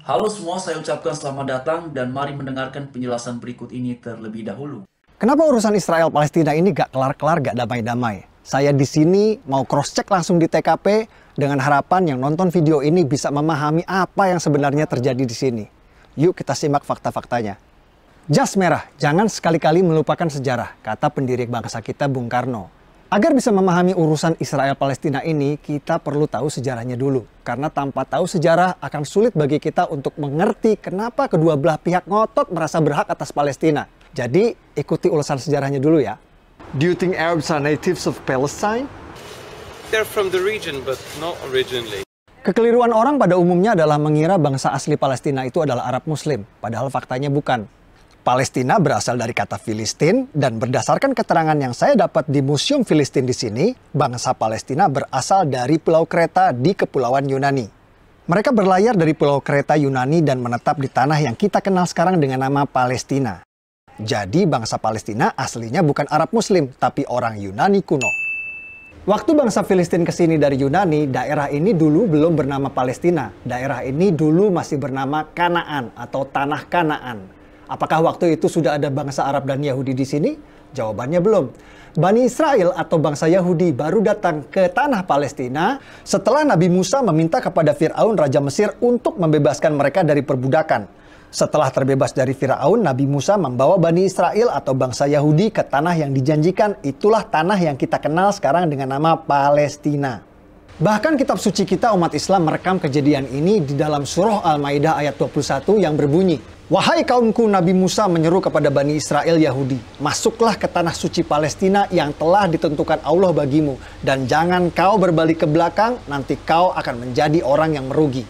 Halo semua, saya ucapkan selamat datang dan mari mendengarkan penjelasan berikut ini terlebih dahulu. Kenapa urusan Israel-Palestina ini gak kelar-kelar, gak damai-damai? Saya di sini mau cross-check langsung di TKP dengan harapan yang nonton video ini bisa memahami apa yang sebenarnya terjadi di sini. Yuk kita simak fakta-faktanya. Jas merah, jangan sekali-kali melupakan sejarah, kata pendiri bangsa kita Bung Karno. Agar bisa memahami urusan Israel-Palestina ini, kita perlu tahu sejarahnya dulu. Karena tanpa tahu sejarah akan sulit bagi kita untuk mengerti kenapa kedua belah pihak ngotot merasa berhak atas Palestina. Jadi, ikuti ulasan sejarahnya dulu ya. Do you think Arabs are natives of Palestine? They're from the region, but not originally. Kekeliruan orang pada umumnya adalah mengira bangsa asli Palestina itu adalah Arab Muslim. Padahal faktanya bukan. Palestina berasal dari kata Filistin, dan berdasarkan keterangan yang saya dapat di Museum Filistin di sini, bangsa Palestina berasal dari Pulau Kreta di Kepulauan Yunani. Mereka berlayar dari Pulau Kreta Yunani dan menetap di tanah yang kita kenal sekarang dengan nama Palestina. Jadi bangsa Palestina aslinya bukan Arab Muslim, tapi orang Yunani kuno. Waktu bangsa Filistin kesini dari Yunani, daerah ini dulu belum bernama Palestina. Daerah ini dulu masih bernama Kanaan atau Tanah Kanaan. Apakah waktu itu sudah ada bangsa Arab dan Yahudi di sini? Jawabannya belum. Bani Israel atau bangsa Yahudi baru datang ke tanah Palestina setelah Nabi Musa meminta kepada Fir'aun Raja Mesir untuk membebaskan mereka dari perbudakan. Setelah terbebas dari Fir'aun, Nabi Musa membawa Bani Israel atau bangsa Yahudi ke tanah yang dijanjikan. Itulah tanah yang kita kenal sekarang dengan nama Palestina. Bahkan kitab suci kita umat Islam merekam kejadian ini di dalam surah Al-Maidah ayat 21 yang berbunyi, "Wahai kaumku, Nabi Musa menyeru kepada Bani Israel Yahudi, masuklah ke tanah suci Palestina yang telah ditentukan Allah bagimu, dan jangan kau berbalik ke belakang, nanti kau akan menjadi orang yang merugi."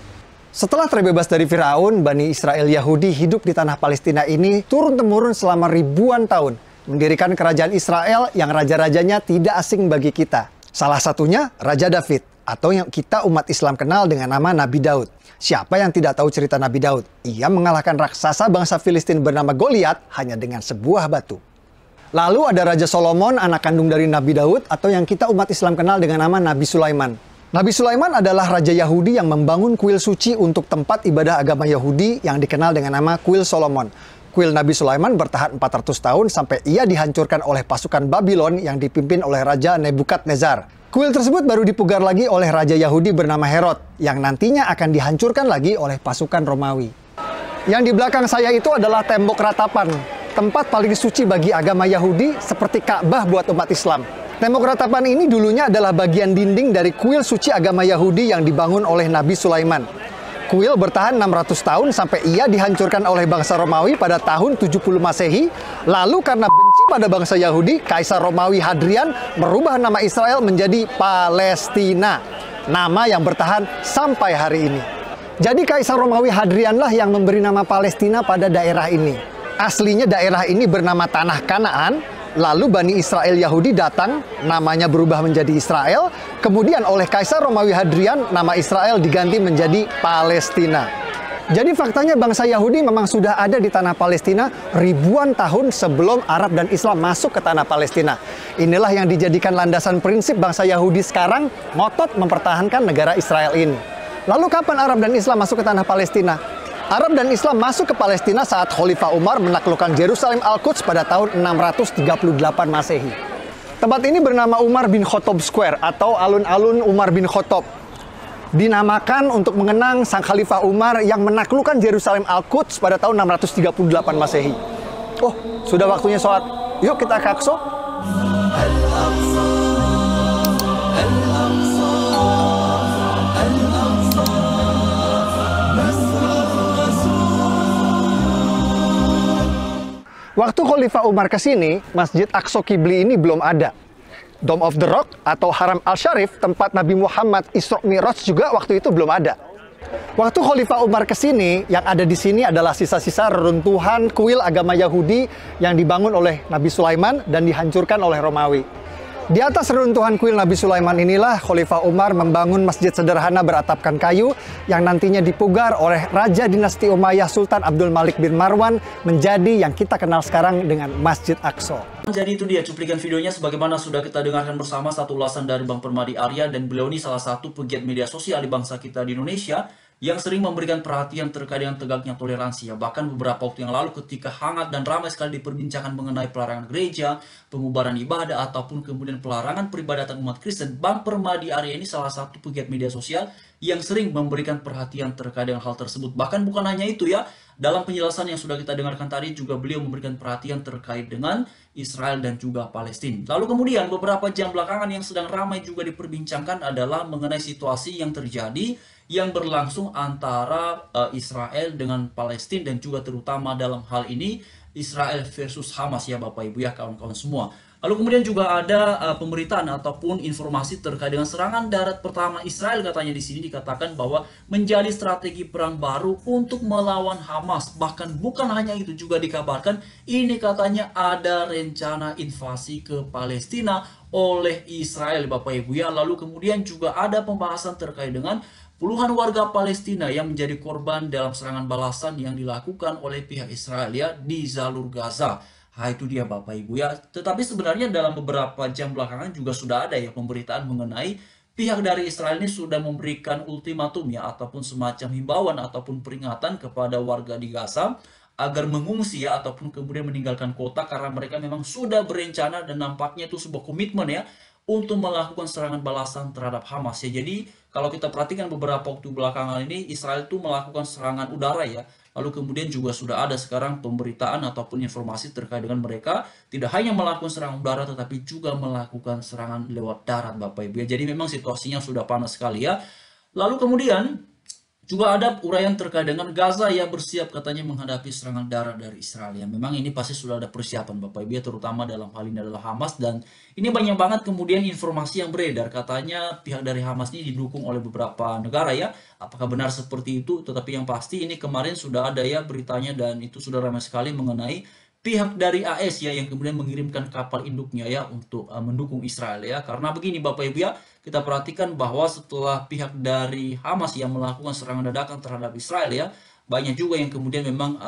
Setelah terbebas dari Firaun, Bani Israel Yahudi hidup di tanah Palestina ini turun-temurun selama ribuan tahun, mendirikan kerajaan Israel yang raja-rajanya tidak asing bagi kita. Salah satunya Raja David, atau yang kita umat Islam kenal dengan nama Nabi Daud. Siapa yang tidak tahu cerita Nabi Daud? Ia mengalahkan raksasa bangsa Filistin bernama Goliat hanya dengan sebuah batu. Lalu ada Raja Solomon, anak kandung dari Nabi Daud, atau yang kita umat Islam kenal dengan nama Nabi Sulaiman. Nabi Sulaiman adalah raja Yahudi yang membangun kuil suci untuk tempat ibadah agama Yahudi yang dikenal dengan nama Kuil Solomon. Kuil Nabi Sulaiman bertahan 400 tahun sampai ia dihancurkan oleh pasukan Babylon yang dipimpin oleh Raja Nebukadnezar. Kuil tersebut baru dipugar lagi oleh Raja Yahudi bernama Herod, yang nantinya akan dihancurkan lagi oleh pasukan Romawi. Yang di belakang saya itu adalah tembok ratapan, tempat paling suci bagi agama Yahudi seperti Ka'bah buat umat Islam. Tembok ratapan ini dulunya adalah bagian dinding dari kuil suci agama Yahudi yang dibangun oleh Nabi Sulaiman. Kuil bertahan 600 tahun sampai ia dihancurkan oleh bangsa Romawi pada tahun 70 Masehi. Lalu karena benci pada bangsa Yahudi, Kaisar Romawi Hadrian merubah nama Israel menjadi Palestina. Nama yang bertahan sampai hari ini. Jadi Kaisar Romawi Hadrianlah yang memberi nama Palestina pada daerah ini. Aslinya daerah ini bernama Tanah Kanaan. Lalu Bani Israel Yahudi datang, namanya berubah menjadi Israel. Kemudian oleh Kaisar Romawi Hadrian, nama Israel diganti menjadi Palestina. Jadi faktanya bangsa Yahudi memang sudah ada di tanah Palestina ribuan tahun sebelum Arab dan Islam masuk ke tanah Palestina. Inilah yang dijadikan landasan prinsip bangsa Yahudi sekarang ngotot mempertahankan negara Israel ini. Lalu kapan Arab dan Islam masuk ke tanah Palestina? Arab dan Islam masuk ke Palestina saat Khalifah Umar menaklukkan Yerusalem Al-Quds pada tahun 638 Masehi. Tempat ini bernama Umar bin Khattab Square atau alun-alun Umar bin Khattab. Dinamakan untuk mengenang sang Khalifah Umar yang menaklukkan Yerusalem Al-Quds pada tahun 638 Masehi. Oh, sudah waktunya sholat. Yuk kita ke Aqsa. Waktu Khalifah Umar ke sini, Masjid Aqsa Qibli ini belum ada. Dome of the Rock atau Haram Al-Sharif, tempat Nabi Muhammad Isra Mi'raj juga waktu itu belum ada. Waktu Khalifah Umar ke sini, yang ada di sini adalah sisa-sisa reruntuhan kuil agama Yahudi yang dibangun oleh Nabi Sulaiman dan dihancurkan oleh Romawi. Di atas reruntuhan kuil Nabi Sulaiman inilah Khalifah Umar membangun masjid sederhana beratapkan kayu yang nantinya dipugar oleh Raja Dinasti Umayyah Sultan Abdul Malik bin Marwan menjadi yang kita kenal sekarang dengan Masjid Aqsa. Jadi itu dia cuplikan videonya sebagaimana sudah kita dengarkan bersama satu ulasan dari Bang Permadi Arya, dan beliau ini salah satu pegiat media sosial di bangsa kita di Indonesia yang sering memberikan perhatian terkait dengan tegaknya toleransi ya. Bahkan beberapa waktu yang lalu ketika hangat dan ramai sekali diperbincangkan mengenai pelarangan gereja, pengubaran ibadah, ataupun kemudian pelarangan peribadatan umat Kristen, Bang Permadi Arya ini salah satu pegiat media sosial yang sering memberikan perhatian terkait dengan hal tersebut. Bahkan bukan hanya itu ya, dalam penjelasan yang sudah kita dengarkan tadi juga beliau memberikan perhatian terkait dengan Israel dan juga Palestina. Lalu kemudian beberapa jam belakangan yang sedang ramai juga diperbincangkan adalah mengenai situasi yang terjadi yang berlangsung antara Israel dengan Palestina, dan juga terutama dalam hal ini Israel versus Hamas ya Bapak Ibu ya kawan-kawan semua. Lalu kemudian juga ada pemberitaan ataupun informasi terkait dengan serangan darat pertama Israel, katanya di sini dikatakan bahwa menjadi strategi perang baru untuk melawan Hamas. Bahkan bukan hanya itu, juga dikabarkan ini katanya ada rencana invasi ke Palestina oleh Israel Bapak Ibu ya. Lalu kemudian juga ada pembahasan terkait dengan puluhan warga Palestina yang menjadi korban dalam serangan balasan yang dilakukan oleh pihak Israel ya di jalur Gaza. Nah itu dia Bapak Ibu ya. Tetapi sebenarnya dalam beberapa jam belakangan juga sudah ada ya pemberitaan mengenai pihak dari Israel ini sudah memberikan ultimatum ya, ataupun semacam himbauan ataupun peringatan kepada warga di Gaza agar mengungsi ya, ataupun kemudian meninggalkan kota, karena mereka memang sudah berencana dan nampaknya itu sebuah komitmen ya untuk melakukan serangan balasan terhadap Hamas ya. Jadi kalau kita perhatikan beberapa waktu belakangan ini Israel itu melakukan serangan udara ya. Lalu kemudian juga sudah ada sekarang pemberitaan ataupun informasi terkait dengan mereka tidak hanya melakukan serangan udara tetapi juga melakukan serangan lewat darat Bapak Ibu ya. Jadi memang situasinya sudah panas sekali ya. Lalu kemudian juga ada uraian terkait dengan Gaza ya bersiap katanya menghadapi serangan darat dari Israel ya. Memang ini pasti sudah ada persiapan Bapak Ibu ya, terutama dalam hal ini adalah Hamas, dan ini banyak banget kemudian informasi yang beredar katanya pihak dari Hamas ini didukung oleh beberapa negara ya. Apakah benar seperti itu? Tetapi yang pasti ini kemarin sudah ada ya beritanya, dan itu sudah ramai sekali mengenai pihak dari AS ya yang kemudian mengirimkan kapal induknya ya untuk mendukung Israel ya. Karena begini Bapak Ibu ya, kita perhatikan bahwa setelah pihak dari Hamas yang melakukan serangan dadakan terhadap Israel ya, banyak juga yang kemudian memang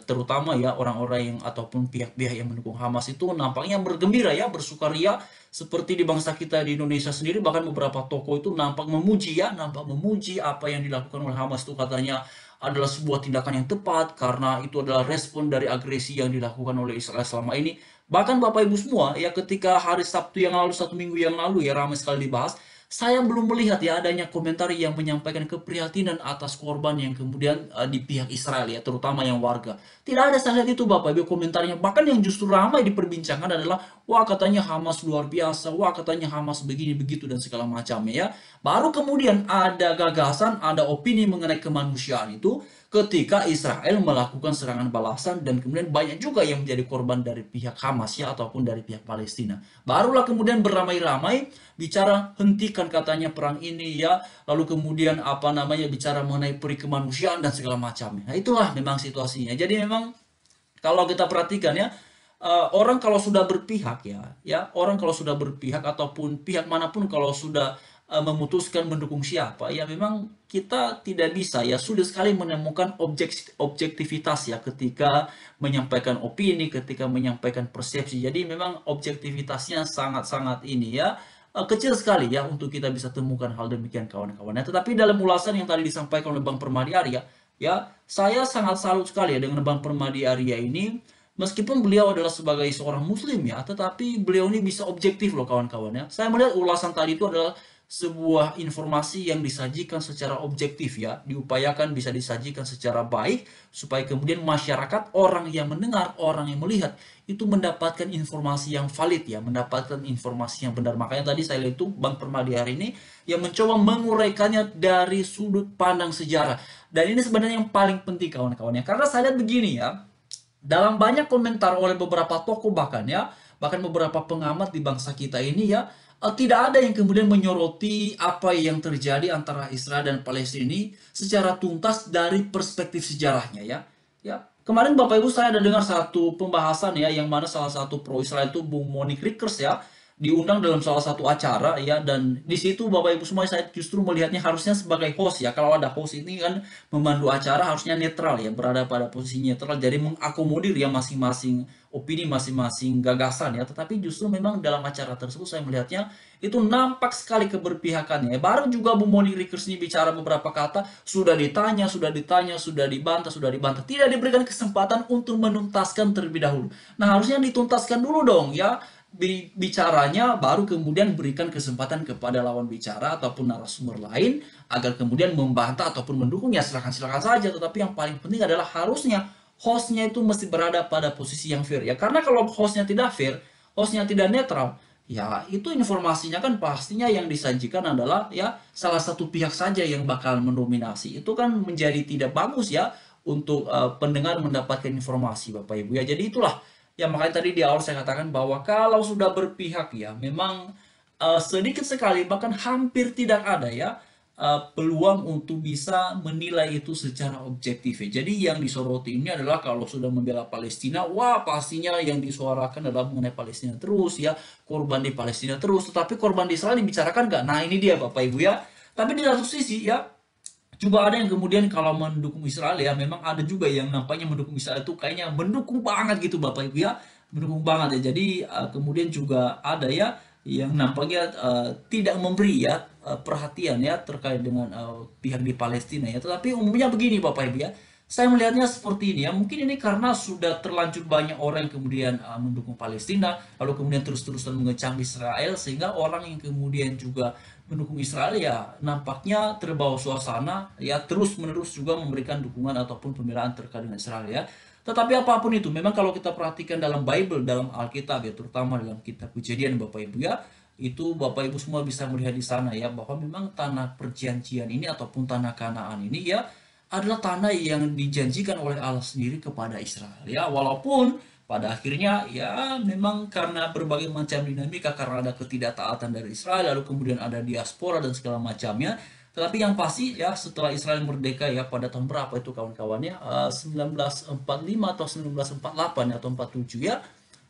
terutama ya orang-orang yang ataupun pihak-pihak yang mendukung Hamas itu nampaknya bergembira ya, bersukaria, seperti di bangsa kita di Indonesia sendiri. Bahkan beberapa tokoh itu nampak memuji ya, nampak memuji apa yang dilakukan oleh Hamas itu, katanya adalah sebuah tindakan yang tepat karena itu adalah respon dari agresi yang dilakukan oleh Israel selama ini. Bahkan Bapak Ibu semua ya, ketika hari Sabtu yang lalu, 1 minggu yang lalu ya, ramai sekali dibahas, saya belum melihat ya adanya komentar yang menyampaikan keprihatinan atas korban yang kemudian di pihak Israel ya, terutama yang warga. Tidak ada saya lihat itu Bapak Ibu komentarnya. Bahkan yang justru ramai diperbincangkan adalah wah katanya Hamas luar biasa, wah katanya Hamas begini begitu dan segala macamnya ya. Baru kemudian ada gagasan, ada opini mengenai kemanusiaan itu ketika Israel melakukan serangan balasan, dan kemudian banyak juga yang menjadi korban dari pihak Hamas ya ataupun dari pihak Palestina. Barulah kemudian beramai-ramai bicara hentikan katanya perang ini ya, lalu kemudian apa namanya bicara mengenai peri kemanusiaan dan segala macamnya. Nah itulah memang situasinya. Jadi memang kalau kita perhatikan ya, orang kalau sudah berpihak ya orang kalau sudah berpihak ataupun pihak manapun kalau sudah memutuskan mendukung siapa ya, memang kita tidak bisa ya, sulit sekali menemukan objektivitas ya ketika menyampaikan opini, ketika menyampaikan persepsi. Jadi memang objektivitasnya sangat-sangat ini ya kecil sekali ya untuk kita bisa temukan hal demikian kawan-kawan. Tetapi dalam ulasan yang tadi disampaikan oleh Bang Permadi Arya ya, saya sangat salut sekali ya dengan Bang Permadi Arya ini. Meskipun beliau adalah sebagai seorang muslim ya, tetapi beliau ini bisa objektif loh kawan-kawan ya. Saya melihat ulasan tadi itu adalah sebuah informasi yang disajikan secara objektif ya, diupayakan bisa disajikan secara baik supaya kemudian masyarakat, orang yang mendengar, orang yang melihat itu mendapatkan informasi yang valid ya, mendapatkan informasi yang benar. Makanya tadi saya lihat itu Bang Permadi hari ini yang mencoba menguraikannya dari sudut pandang sejarah. Dan ini sebenarnya yang paling penting kawan-kawan ya, karena saya lihat begini ya, dalam banyak komentar oleh beberapa tokoh bahkan beberapa pengamat di bangsa kita ini ya, tidak ada yang kemudian menyoroti apa yang terjadi antara Israel dan Palestina ini secara tuntas dari perspektif sejarahnya ya. Ya, kemarin Bapak Ibu saya ada dengar satu pembahasan ya, yang mana salah satu pro Israel itu Bung Monique Rickers ya, diundang dalam salah satu acara ya, dan di situ Bapak Ibu semua saya justru melihatnya harusnya sebagai host ya. Kalau ada host ini kan memandu acara harusnya netral ya, berada pada posisi netral, jadi mengakomodir ya masing-masing opini, masing-masing gagasan ya. Tetapi justru memang dalam acara tersebut saya melihatnya itu nampak sekali keberpihakannya. Baru juga Bu Moni Rickers ini bicara beberapa kata, sudah ditanya, sudah dibantah, tidak diberikan kesempatan untuk menuntaskan terlebih dahulu. Nah, harusnya dituntaskan dulu dong ya bicaranya, baru kemudian berikan kesempatan kepada lawan bicara ataupun narasumber lain agar kemudian membantah ataupun mendukung, ya silakan-silakan saja. Tetapi yang paling penting adalah harusnya hostnya itu mesti berada pada posisi yang fair ya, karena kalau hostnya tidak fair, hostnya tidak netral, ya itu informasinya kan pastinya yang disajikan adalah ya salah satu pihak saja yang bakal mendominasi. Itu kan menjadi tidak bagus ya untuk pendengar mendapatkan informasi Bapak Ibu ya. Jadi itulah ya, makanya tadi di awal saya katakan bahwa kalau sudah berpihak ya memang sedikit sekali bahkan hampir tidak ada ya peluang untuk bisa menilai itu secara objektif ya. Jadi yang disoroti ini adalah kalau sudah membela Palestina, wah pastinya yang disuarakan adalah mengenai Palestina terus ya, korban di Palestina terus, tetapi korban di Israel dibicarakan nggak? Nah ini dia Bapak Ibu ya. Tapi di satu sisi ya juga ada yang kemudian kalau mendukung Israel ya, memang ada juga yang nampaknya mendukung Israel itu kayaknya mendukung banget gitu Bapak Ibu ya, mendukung banget ya. Jadi kemudian juga ada ya yang nampaknya tidak memberi ya perhatian ya terkait dengan pihak di Palestina ya. Tetapi umumnya begini Bapak Ibu ya, saya melihatnya seperti ini ya, mungkin ini karena sudah terlanjur banyak orang yang kemudian mendukung Palestina, lalu kemudian terus-terusan mengecam Israel, sehingga orang yang kemudian juga mendukung Israel ya nampaknya terbawa suasana ya, terus-menerus juga memberikan dukungan ataupun pembelaan terkait dengan Israel ya. Tetapi apapun itu, memang kalau kita perhatikan dalam Bible, dalam Alkitab ya, terutama dalam kitab Kejadian Bapak Ibu ya, itu Bapak Ibu semua bisa melihat di sana ya, bahwa memang tanah perjanjian ini ataupun tanah Kanaan ini ya adalah tanah yang dijanjikan oleh Allah sendiri kepada Israel ya. Walaupun pada akhirnya ya memang karena berbagai macam dinamika, karena ada ketidaktaatan dari Israel, lalu kemudian ada diaspora dan segala macamnya. Tetapi yang pasti ya setelah Israel merdeka ya pada tahun berapa itu kawan-kawannya, 1945 atau 1948 atau 47 ya.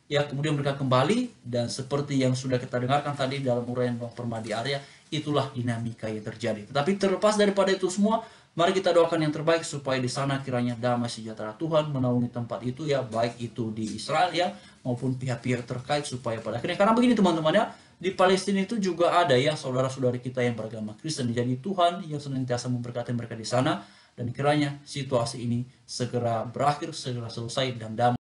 Ya kemudian mereka kembali, dan seperti yang sudah kita dengarkan tadi dalam uraian Bang Permadi Arya, itulah dinamika yang terjadi. Tetapi terlepas daripada itu semua, mari kita doakan yang terbaik supaya di sana kiranya damai sejahtera Tuhan menaungi tempat itu ya, baik itu di Israel ya maupun pihak-pihak terkait, supaya pada akhirnya, karena begini teman-teman ya, di Palestina itu juga ada ya saudara-saudari kita yang beragama Kristen. Jadi Tuhan yang senantiasa memberkati mereka di sana, dan kiranya situasi ini segera berakhir, segera selesai dan damai.